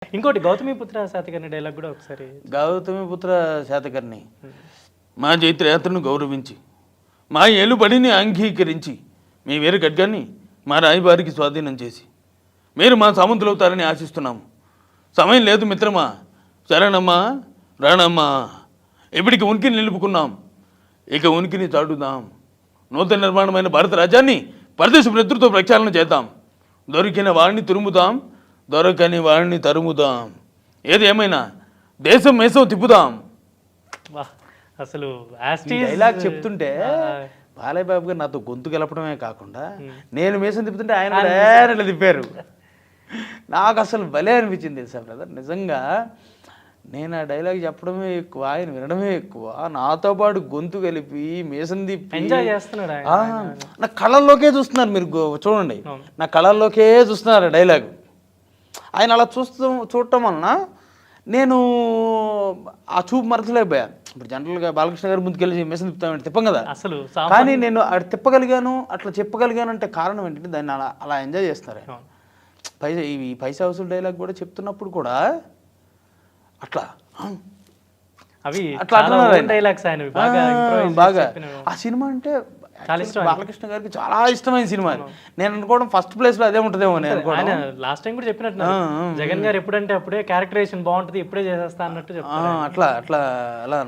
ఇంకోటి గౌతమిపుత్ర శాతకర్ణి డైలాగ్ కూడా ఒకసారి. గౌతమిపుత్ర శాతకర్ణి మా జైత్రయాత్రను గౌరవించి మా ఏలుబడిని అంగీకరించి మీ వేరు ఖడ్గాన్ని మా రాయబారికి స్వాధీనం చేసి మీరు మా సామంతులవుతారని ఆశిస్తున్నాము. సమయం లేదు మిత్రమా, శరణమ్మా రాణమ్మా. ఇప్పటికి ఉనికిని నిలుపుకున్నాం, ఇక ఉనికిని చాటుదాం. నూతన నిర్మాణమైన భారత రాజ్యాన్ని పరదేశ నేతృత్వ ప్రక్షాళన చేద్దాం. దొరికిన వాడిని తురుముదాం, దొరకని వాడిని తరుముదాం. ఏది ఏమైనా దేశం మేసం తిప్పుదాం. అసలు డైలాగ్ చెప్తుంటే బాలయ్య బాబు గారు నాతో గొంతు గెలపడమే కాకుండా నేను మేసం తిప్పుతుంటే ఆయన డైరెక్ట్గా తిప్పారు. నాకు అసలు భలే అనిపించింది తెలుసా బ్రదర్. నిజంగా నేను ఆ డైలాగ్ చెప్పడమే ఎక్కువ, ఆయన వినడమే ఎక్కువ. నాతో పాటు గొంతు కలిపి మేసం తిప్పి ఎంజాయ్ చేస్తున్నాడు. నా కళల్లోకే చూస్తున్నారు మీరు, చూడండి నా కళల్లోకే చూస్తున్నారు డైలాగ్. ఆయన అలా చూడటం వలన నేను ఆ చూపు మరచలేకపోయా. ఇప్పుడు జనరల్గా బాలకృష్ణ గారు ముందుకెళ్ళి మేసం తిప్పుతామంటే తిప్పం కదా అసలు, కానీ నేను అక్కడ తిప్పగలిగాను, అట్లా చెప్పగలిగాను అంటే కారణం ఏంటంటే దాన్ని అలా ఎంజాయ్ చేస్తారు. ఈ పైసా వసూలు డైలాగ్ కూడా చెప్తున్నప్పుడు కూడా అట్లా అవి అట్లా డైలాగ్స్ బాగా. ఆ సినిమా అంటే బాలకృష్ణ గారికి చాలా ఇష్టమైన సినిమా. నేను అనుకోవడం ఫస్ట్ ప్లేస్ లో అదే ఉంటదేమో. నేను లాస్ట్ టైం కూడా చెప్పినట్టు జగన్ గారు ఎప్పుడంటే అప్పుడే క్యారెక్టరైజేషన్ బాగుంటది, ఇప్పుడే చేసేస్తా అన్నట్టు చెప్తారు. అట్లా అలా